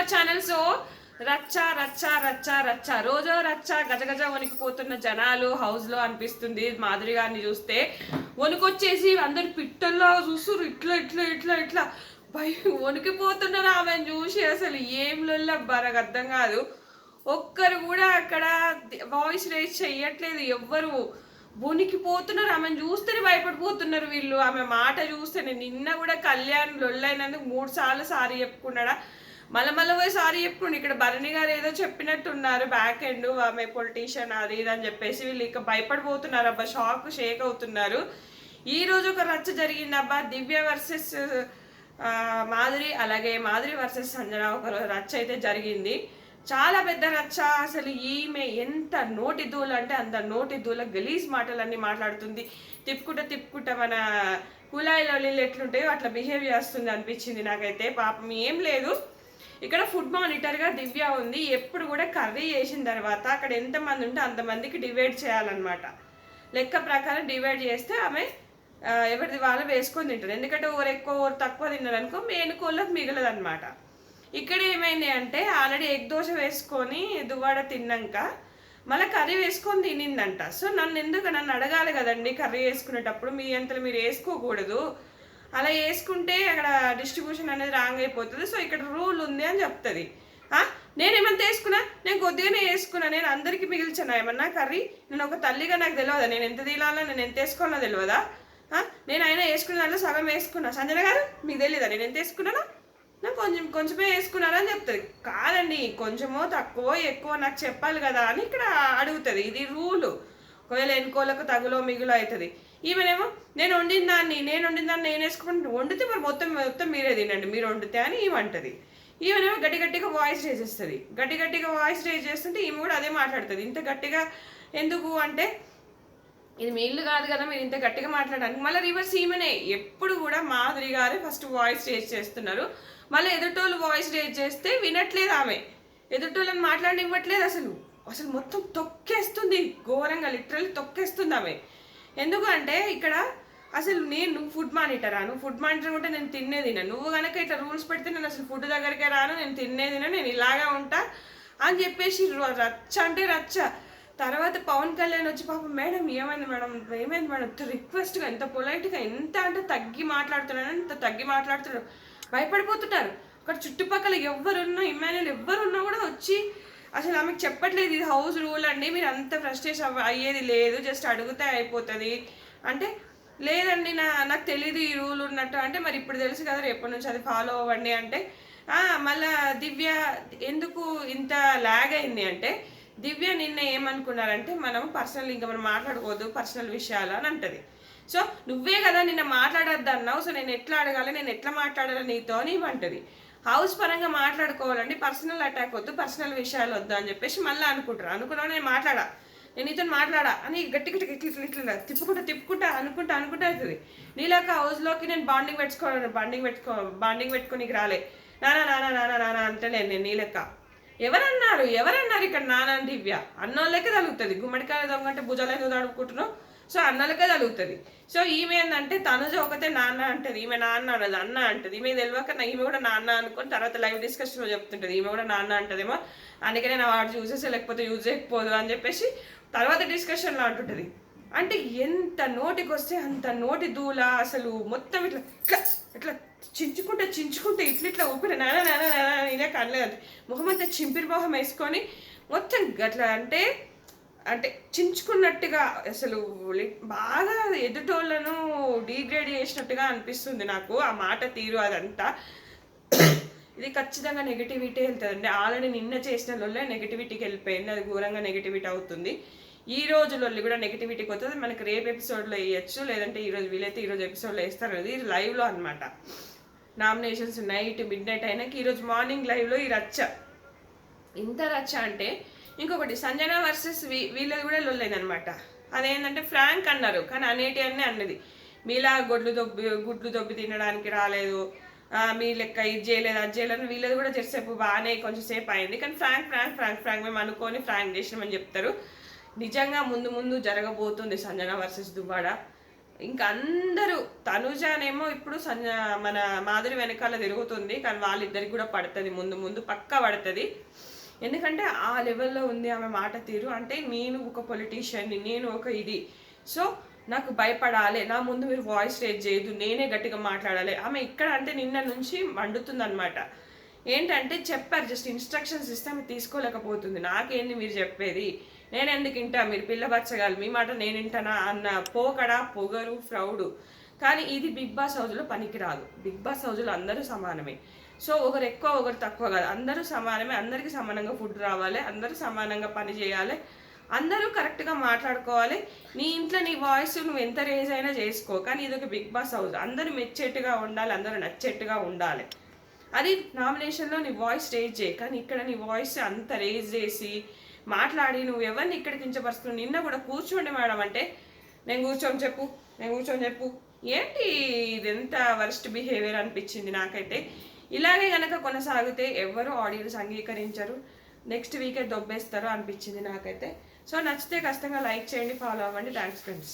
Our channel. So రచ్చ రచ్చ రచ్చ రచ్చ రోజో రచ్చ గజగజ వణికిపోతున్న జనాలు హౌస్ లో అనిపిస్తుంది. మాధురి గారిని చూస్తే వణుకొచ్చేసి అందరు పిట్టల్లో చూస్తున్నారు. ఇట్లా ఇట్లా ఇట్లా ఇట్లా వణికిపోతున్నారు ఆమెను చూసి. అసలు ఏం లొల్లబ్బా నాకు అర్థం కాదు. ఒక్కరు కూడా అక్కడ వాయిస్ రైజ్ చెయ్యట్లేదు ఎవ్వరు. వణికిపోతున్నారు ఆమెను చూస్తేనే భయపడిపోతున్నారు వీళ్ళు. ఆమె మాట చూస్తేనే నిన్న కూడా కళ్యాణ్ లొల్లైనందుకు 3 సార్లు సారీ చెప్పుకున్నాడా, మళ్ళీ పోయి సారీ చెప్పుకోండి. ఇక్కడ భరణి గారు ఏదో చెప్పినట్టున్నారు బ్యాక్ ఎండ్, ఆమె పొలిటీషియన్ అది ఇది అని చెప్పేసి వీళ్ళు ఇక భయపడిపోతున్నారు అబ్బా, షేక్ అవుతున్నారు. ఈ రోజు ఒక రచ్చ జరిగింది అబ్బా, దివ్య వర్సెస్ మాధురి, అలాగే మాధురి వర్సెస్ సంజన ఒక రచ్చ అయితే జరిగింది. చాలా పెద్ద రచ్చ. అసలు ఈమె ఎంత నోటి దూల అంటే అంత నోటి దూల గలీజ్ మాటలన్నీ మాట్లాడుతుంది. తిప్పుకుంటా మన కులాయిలో ఎట్లుంటాయో అట్లా బిహేవ్ చేస్తుంది అనిపించింది నాకైతే. పాపం ఏం లేదు, ఇక్కడ ఫుడ్ మానిటర్గా దివ్య ఉంది. ఎప్పుడు కూడా కర్రీ చేసిన తర్వాత అక్కడ ఎంతమంది ఉంటే అంతమందికి డివైడ్ చేయాలన్నమాట. లెక్క ప్రకారం డివైడ్ చేస్తే ఆమె ఎవరిది వాళ్ళు వేసుకొని తింటారు. ఎందుకంటే ఓరు ఎక్కువ ఓరు తక్కువ తిన్నారనుకో మేనుకోళ్ళకి మిగలదన్నమాట. ఇక్కడ ఏమైంది అంటే ఆల్రెడీ ఎగ్ దోశ వేసుకొని దువ్వాడ తిన్నాక మళ్ళీ కర్రీ వేసుకొని తినిందంట. సో నన్ను అడగాలి కదండి కర్రీ వేసుకునేటప్పుడు, మీ అంతలో మీరు వేసుకోకూడదు, అలా వేసుకుంటే అక్కడ డిస్ట్రిబ్యూషన్ అనేది రాంగ్ అయిపోతుంది. సో ఇక్కడ రూల్ ఉంది అని చెప్తుంది. నేనేమంతా వేసుకున్నా, నేను కొద్దిగానే వేసుకున్నా, నేను అందరికీ మిగిల్చాను ఏమన్నా కర్రీ. నేను ఒక తల్లిగా నాకు తెలియదా నేను ఎంత తినాలో నేను ఎంత వేసుకోవాలో తెలియదా? నేను అయినా వేసుకున్న దాంట్లో సగం వేసుకున్నా. సంజన గారు మీకు తెలియదా నేను ఎంత వేసుకున్నానో? నాకు కొంచెమే వేసుకున్నారని చెప్తుంది. కాదండి కొంచెమో తక్కువ ఎక్కువ నాకు చెప్పాలి కదా అని ఇక్కడ అడుగుతుంది. ఇది రూలు. ఒకవేళ ఎన్కోలకు తగులో మిగులో అవుతుంది. ఈమెనేమో నేను వండిన దాన్ని నేను వేసుకుంటే వండితే మరి మొత్తం మీరే తినండి, మీరు వండితే అని ఈమంటది. ఈమెనేమో గట్టిగా వాయిస్ రేజ్ చేస్తుంది. గట్టిగా వాయిస్ రేజ్ చేస్తుంటే ఈమె కూడా అదే మాట్లాడుతుంది. ఇంత గట్టిగా ఎందుకు అంటే ఇది మీ ఇల్లు కాదు కదా మీరు ఇంత గట్టిగా మాట్లాడడానికి. మళ్ళీ రివర్స్ ఈమెనే ఎప్పుడు కూడా మాధురి గారే ఫస్ట్ వాయిస్ రేజ్ చేస్తున్నారు. మళ్ళీ ఎదుటోళ్ళు వాయిస్ రేజ్ చేస్తే వినట్లేదు ఆమె, ఎదుటోళ్ళని మాట్లాడనివ్వట్లేదు. అసలు మొత్తం తొక్కేస్తుంది ఘోరంగా, లిటరల్లీ తొక్కేస్తుంది ఆమె. ఎందుకు అంటే ఇక్కడ అసలు నువ్వు ఫుడ్ మానిటరా, నువ్వు ఫుడ్ మానిటర్ ఉంటే నేను తినేదినా, నువ్వు కనుక ఇట్లా రూల్స్ పెడితే నేను అసలు ఫుడ్ దగ్గరికే రాను, నేను తినేదినా, నేను ఇలాగా ఉంటా అని చెప్పేసి రచ్చ అంటే రచ్చ. తర్వాత పవన్ కళ్యాణ్ వచ్చి పాపం మేడం ఏమైంది మేడం రిక్వెస్ట్గా ఎంత పొలైట్గా ఎంత అంటే తగ్గి మాట్లాడుతున్నాడు భయపడిపోతున్నారు. అక్కడ చుట్టుపక్కల ఎవరున్నా ఇమాన్యుల్ ఎవరున్నా కూడా వచ్చి అసలు ఆమెకు చెప్పట్లేదు ఇది హౌస్ రూల్ అండి, మీరు అంత ఫ్రస్ట్రేషన్ అయ్యేది లేదు, జస్ట్ అడిగితే అయిపోతుంది అంటే లేదండి నాకు తెలీదు ఈ రూల్ ఉన్నట్టు. అంటే మరి ఇప్పుడు తెలుసు కదా రేపటి నుంచి అది ఫాలో అవ్వండి అంటే మళ్ళా దివ్య ఎందుకు ఇంత లాగ్ అయింది అంటే దివ్య నిన్న ఏమనుకున్నారంటే మనం మాట్లాడుకోవద్దు పర్సనల్ విషయాలు అని అంటది. సో నువ్వే కదా నిన్న మాట్లాడద్దు అన్నావు, సో నేను ఎట్లా అడగాలి, నేను ఎట్లా మాట్లాడాలి నీతో అని ఇవ్వంటది. హౌస్ పరంగా మాట్లాడుకోవాలండి, పర్సనల్ అటాక్ వద్దు, పర్సనల్ విషయాలు వద్దు అని చెప్పేసి మళ్ళీ అనుకున్నావు నేను నీతో మాట్లాడా అని గట్టిగా ఇట్లా తిప్పుకుంటా అనుకుంటా అవుతుంది. నీలాక హౌస్లోకి నేను బాండింగ్ పెట్టుకోనికి రాలే నానా అంటలేను నేను. నీలెక్క ఎవరన్నారు ఇక్కడ నాన్న దివ్య అన్నోళ్ళకే తగులుతుంది. గుమ్మడికాయ దొంగంటే భుజాలు ఎందుకు తడుపుకుంటున్నావు, సో అన్నలకే తగులుతుంది. సో ఈమె ఏంటంటే తనుజ ఒకతే నాన్న అంటది, ఈమె నాన్న అనదు అన్న అంటది. ఈమె తెలియక ఈమె కూడా నాన్న అనుకొని తర్వాత లైవ్ డిస్కషన్లో చెప్తుంటది ఈమె కూడా నాన్న అంటదేమో, అందుకనే నా వాడు చూసేసి లేకపోతే యూజ్ చేయకపోదు అని చెప్పేసి తర్వాత డిస్కషన్లో అంటుంటది. అంటే ఎంత నోటికి వస్తే అంత నోటి దూల. అసలు మొత్తం ఇట్లా చించుకుంటే ఇట్లా ఊపిరి నానా ఇదే కనలేదంటే ముఖం అంతా చింపిరి మొహం వేసుకొని మొత్తం అట్లా అంటే చించుకున్నట్టుగా అసలు బాగా ఎదుటోళ్ళను డీగ్రేడ్ చేసినట్టుగా అనిపిస్తుంది నాకు ఆ మాట తీరు అదంతా. ఇది ఖచ్చితంగా నెగిటివిటీ వెళ్తుందండి. ఆల్రెడీ నిన్న చేసిన లొల్లే నెగిటివిటీకి వెళ్ళిపోయింది, అది ఘోరంగా నెగిటివిటీ అవుతుంది. ఈ రోజు లొల్లి కూడా నెగిటివిటీకి వస్తుంది. మనకి రేపు ఎపిసోడ్లో వేయచ్చు, లేదంటే ఈరోజు వీలైతే ఈరోజు ఎపిసోడ్లో వేస్తారు. అది లైవ్లో అనమాట. నామినేషన్స్ మిడ్ నైట్ అయినాక ఈరోజు మార్నింగ్ లైవ్లో ఈ రచ్చ. ఇంత రచ్చ అంటే ఇంకొకటి సంజన వర్సెస్ వీళ్ళది కూడా లొల్లైందనమాట. అదేంటంటే ఫ్రాంక్ అన్నారు కానీ అనేటి అన్నీ అన్నది. మీలా గుడ్లు దొబ్బి తినడానికి రాలేదు, మీ లెక్క ఇది చేయలేదు అది చేయలేదు. వీళ్ళది కూడా జెర్సేపు బాగానే కొంచెం సేపు అయింది కానీ ఫ్రాంక్ మేము అనుకొని ఫ్రాంక్ చేసినామని చెప్తారు. నిజంగా ముందు జరగబోతుంది సంజన వర్సెస్ దువ్వాడ. ఇంకా అందరూ తనుజానేమో ఇప్పుడు మన మాధురి వెనకాల తిరుగుతుంది, కానీ వాళ్ళిద్దరికి కూడా పడుతుంది, ముందు ముందు పక్కా పడుతుంది. ఎందుకంటే ఆ లెవెల్లో ఉంది ఆమె మాట తీరు. అంటే నేను ఒక పొలిటీషియన్ని, నేను ఒక ఇది, సో నాకు భయపడాలి, నా ముందు మీరు వాయిస్ రేజ్ చేయదు, నేనే గట్టిగా మాట్లాడాలి. ఆమె ఇక్కడ అంటే నిన్న నుంచి మండుతుంది అనమాట. ఏంటంటే చెప్పారు, జస్ట్ ఇన్స్ట్రక్షన్స్ ఇస్తే ఆమె తీసుకోలేకపోతుంది. నాకేంది మీరు చెప్పేది, నేను ఎందుకు వింటా, మీరు పిల్ల బచ్చగాలి, మీ మాట నేను వింటానా అన్న పోకడా, పొగరు, ఫ్రౌడు. కానీ ఇది బిగ్ బాస్ హౌస్లో పనికిరాదు. బిగ్ బాస్ హౌస్లో అందరూ సమానమే. సో ఒకరు ఎక్కువ ఒకరు తక్కువ కాదు, అందరూ సమానమే. అందరికీ సమానంగా ఫుడ్ రావాలి, అందరూ సమానంగా పని చేయాలి, అందరూ కరెక్ట్గా మాట్లాడుకోవాలి. నీ ఇంట్లో నీ వాయిస్ నువ్వు ఎంత రేజ్ అయినా చేసుకో, కానీ ఇది ఒక బిగ్ బాస్ హౌస్, అందరూ మెచ్చేట్టుగా ఉండాలి, అందరూ నచ్చేట్టుగా ఉండాలి. అది నామినేషన్లో నీ వాయిస్ రేజ్ చేయి, కానీ ఇక్కడ నీ వాయిస్ అంత రేజ్ చేసి మాట్లాడి నువ్వు ఎవరిని ఇక్కడ కించపరుస్తున్నావు. నిన్న కూడా కూర్చోండి మేడం అంటే నేను కూర్చొని చెప్పు ఏంటి ఇది, ఎంత వరస్ట్ బిహేవియర్ అనిపించింది నాకైతే. ఇలాగే కనుక కొనసాగితే ఎవరు ఆడియన్స్ అంగీకరించరు, నెక్స్ట్ వీకే దొబ్బేస్తారు అనిపించింది నాకైతే. సో నచ్చితే ఖచ్చితంగా లైక్ చేయండి, ఫాలో అవ్వండి. Thanks friends.